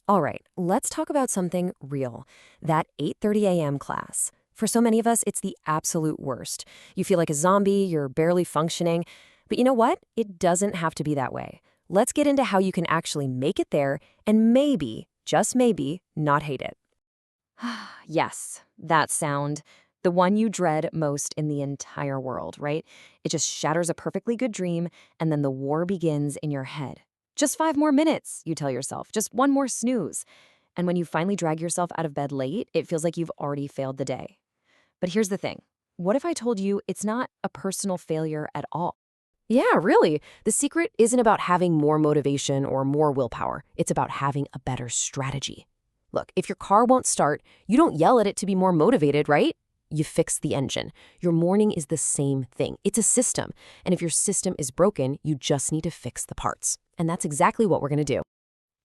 All right, let's talk about something real. That 8:30 a.m. class. For so many of us, it's the absolute worst. You feel like a zombie, you're barely functioning. But you know what? It doesn't have to be that way. Let's get into how you can actually make it there and maybe, just maybe, not hate it. Yes, that sound. The one you dread most in the entire world, right? It just shatters a perfectly good dream, and then the war begins in your head. Just 5 more minutes, you tell yourself. Just one more snooze. And when you finally drag yourself out of bed late, it feels like you've already failed the day. But here's the thing. What if I told you it's not a personal failure at all? Yeah, really. The secret isn't about having more motivation or more willpower. It's about having a better strategy. Look, if your car won't start, you don't yell at it to be more motivated, right? You fix the engine. Your morning is the same thing. It's a system. And if your system is broken, you just need to fix the parts. And that's exactly what we're going to do.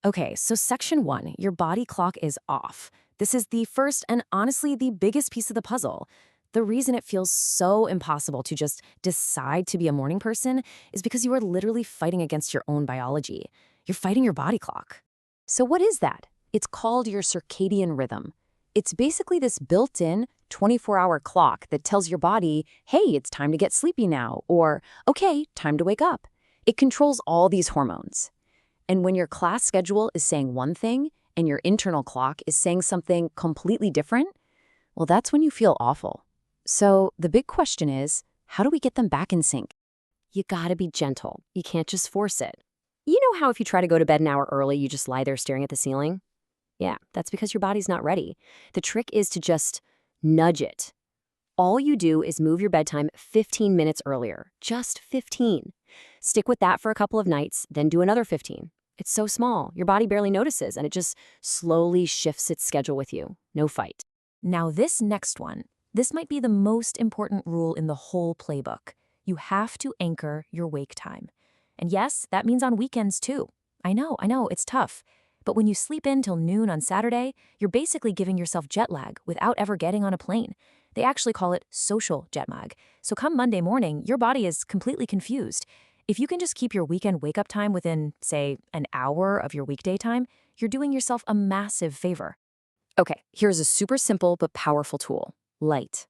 Okay, so section one, your body clock is off. This is the first and honestly the biggest piece of the puzzle. The reason it feels so impossible to just decide to be a morning person is because you are literally fighting against your own biology. You're fighting your body clock. So what is that? It's called your circadian rhythm. It's basically this built-in 24-hour clock that tells your body, hey, it's time to get sleepy now, or okay, time to wake up. It controls all these hormones. And when your class schedule is saying one thing and your internal clock is saying something completely different, well, that's when you feel awful. So the big question is, how do we get them back in sync? You gotta be gentle. You can't just force it. You know how if you try to go to bed an hour early, you just lie there staring at the ceiling? Yeah, that's because your body's not ready. The trick is to just nudge it. All you do is move your bedtime 15 minutes earlier, just 15. Stick with that for a couple of nights, then do another 15. It's so small, your body barely notices, and it just slowly shifts its schedule with you. No fight. Now this next one, this might be the most important rule in the whole playbook. You have to anchor your wake time. And yes, that means on weekends too. I know, it's tough. But when you sleep in till noon on Saturday, you're basically giving yourself jet lag without ever getting on a plane. They actually call it social jet lag. So come Monday morning, your body is completely confused. If you can just keep your weekend wake-up time within, say, an hour of your weekday time, you're doing yourself a massive favor. Okay, here's a super simple but powerful tool. Light.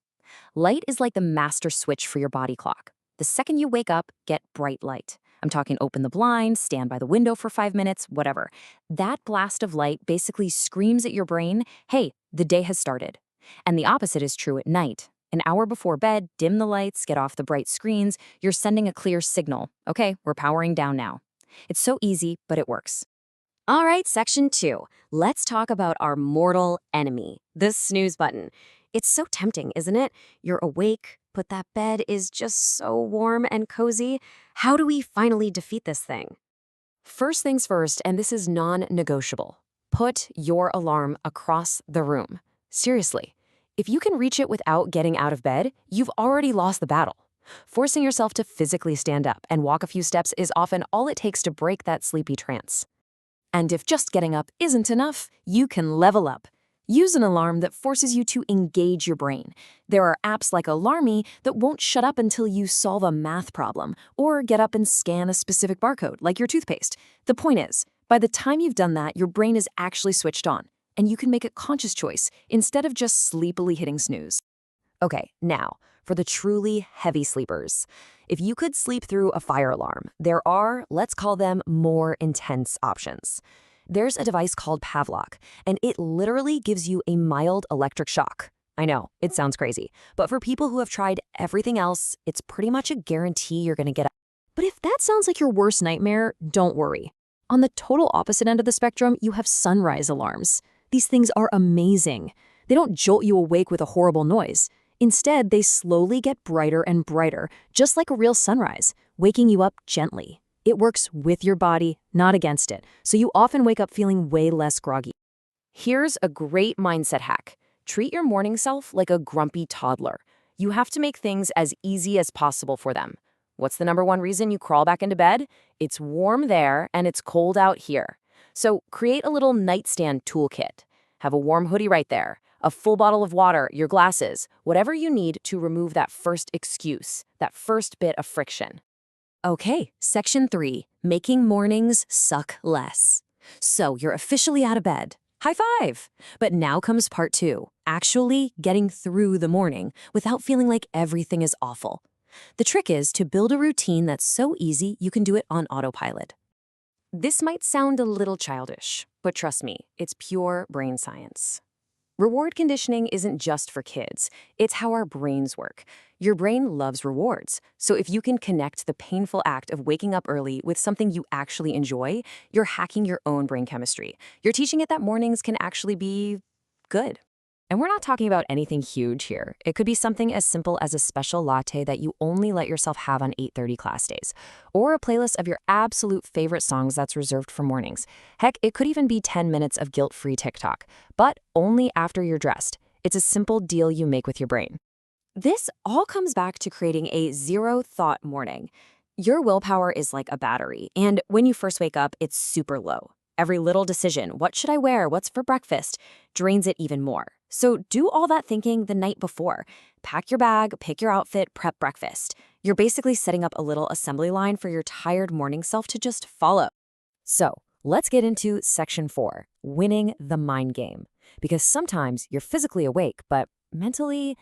Light is like the master switch for your body clock. The second you wake up, get bright light. I'm talking open the blinds, stand by the window for 5 minutes, whatever. That blast of light basically screams at your brain, hey, the day has started. And the opposite is true at night. An hour before bed, dim the lights, get off the bright screens. You're sending a clear signal. Okay, we're powering down now. It's so easy, but it works. All right, section two. Let's talk about our mortal enemy, the snooze button. It's so tempting, isn't it? You're awake, but that bed is just so warm and cozy. How do we finally defeat this thing? First things first, and this is non-negotiable. Put your alarm across the room. Seriously. If you can reach it without getting out of bed, you've already lost the battle. Forcing yourself to physically stand up and walk a few steps is often all it takes to break that sleepy trance. And if just getting up isn't enough, you can level up. Use an alarm that forces you to engage your brain. There are apps like Alarmy that won't shut up until you solve a math problem or get up and scan a specific barcode, like your toothpaste. The point is, by the time you've done that, your brain is actually switched on, and you can make a conscious choice instead of just sleepily hitting snooze. Okay, now, for the truly heavy sleepers. If you could sleep through a fire alarm, there are, let's call them, more intense options. There's a device called Pavlok, and it literally gives you a mild electric shock. I know, it sounds crazy, but for people who have tried everything else, it's pretty much a guarantee you're gonna get up. But if that sounds like your worst nightmare, don't worry. On the total opposite end of the spectrum, you have sunrise alarms. These things are amazing. They don't jolt you awake with a horrible noise. Instead, they slowly get brighter and brighter, just like a real sunrise, waking you up gently. It works with your body, not against it, so you often wake up feeling way less groggy. Here's a great mindset hack. Treat your morning self like a grumpy toddler. You have to make things as easy as possible for them. What's the number one reason you crawl back into bed? It's warm there and it's cold out here. So create a little nightstand toolkit. Have a warm hoodie right there, a full bottle of water, your glasses, whatever you need to remove that first excuse, that first bit of friction. Okay, section 3, making mornings suck less. So you're officially out of bed. High five! But now comes part two, actually getting through the morning without feeling like everything is awful. The trick is to build a routine that's so easy you can do it on autopilot. This might sound a little childish, but trust me, it's pure brain science. Reward conditioning isn't just for kids, it's how our brains work. Your brain loves rewards, so if you can connect the painful act of waking up early with something you actually enjoy, you're hacking your own brain chemistry. You're teaching it that mornings can actually be good. And we're not talking about anything huge here. It could be something as simple as a special latte that you only let yourself have on 8:30 class days, or a playlist of your absolute favorite songs that's reserved for mornings. Heck, it could even be 10 minutes of guilt-free TikTok, but only after you're dressed. It's a simple deal you make with your brain. This all comes back to creating a zero-thought morning. Your willpower is like a battery, and when you first wake up, it's super low. Every little decision, what should I wear, what's for breakfast, drains it even more. So do all that thinking the night before. Pack your bag, pick your outfit, prep breakfast. You're basically setting up a little assembly line for your tired morning self to just follow. So let's get into section 4, winning the mind game. Because sometimes you're physically awake, but mentally,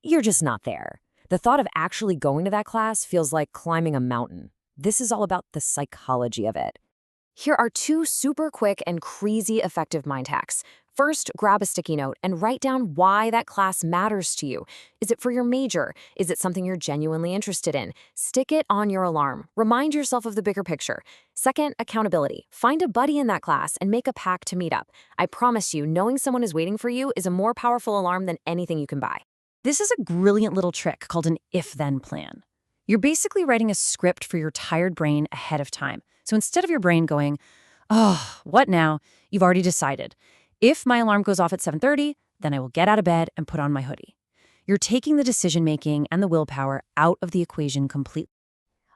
you're just not there. The thought of actually going to that class feels like climbing a mountain. This is all about the psychology of it. Here are 2 super quick and crazy effective mind hacks. First, grab a sticky note and write down why that class matters to you. Is it for your major? Is it something you're genuinely interested in? Stick it on your alarm. Remind yourself of the bigger picture. Second, accountability. Find a buddy in that class and make a pact to meet up. I promise you, knowing someone is waiting for you is a more powerful alarm than anything you can buy. This is a brilliant little trick called an if-then plan. You're basically writing a script for your tired brain ahead of time. So instead of your brain going, oh, what now? You've already decided. If my alarm goes off at 7:30, then I will get out of bed and put on my hoodie. You're taking the decision-making and the willpower out of the equation completely.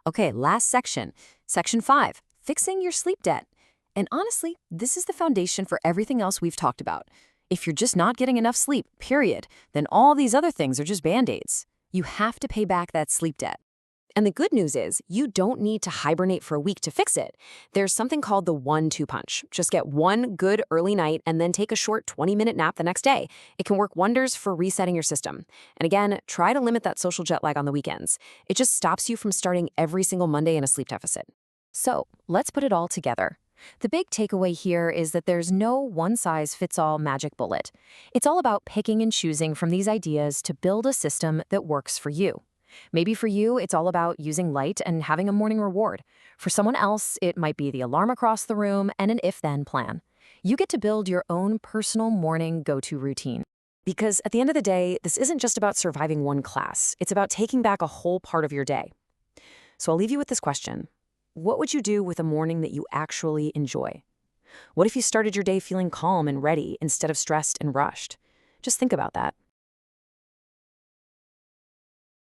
Okay, last section. Section 5, fixing your sleep debt. And honestly, this is the foundation for everything else we've talked about. If you're just not getting enough sleep, period, then all these other things are just band-aids. You have to pay back that sleep debt. And the good news is, you don't need to hibernate for a week to fix it. There's something called the 1-2 punch. Just get one good early night and then take a short 20-minute nap the next day. It can work wonders for resetting your system. And again, try to limit that social jet lag on the weekends. It just stops you from starting every single Monday in a sleep deficit. So, let's put it all together. The big takeaway here is that there's no one-size-fits-all magic bullet. It's all about picking and choosing from these ideas to build a system that works for you. Maybe for you, it's all about using light and having a morning reward. For someone else, it might be the alarm across the room and an if-then plan. You get to build your own personal morning go-to routine. Because at the end of the day, this isn't just about surviving one class. It's about taking back a whole part of your day. So I'll leave you with this question. What would you do with a morning that you actually enjoy? What if you started your day feeling calm and ready instead of stressed and rushed? Just think about that.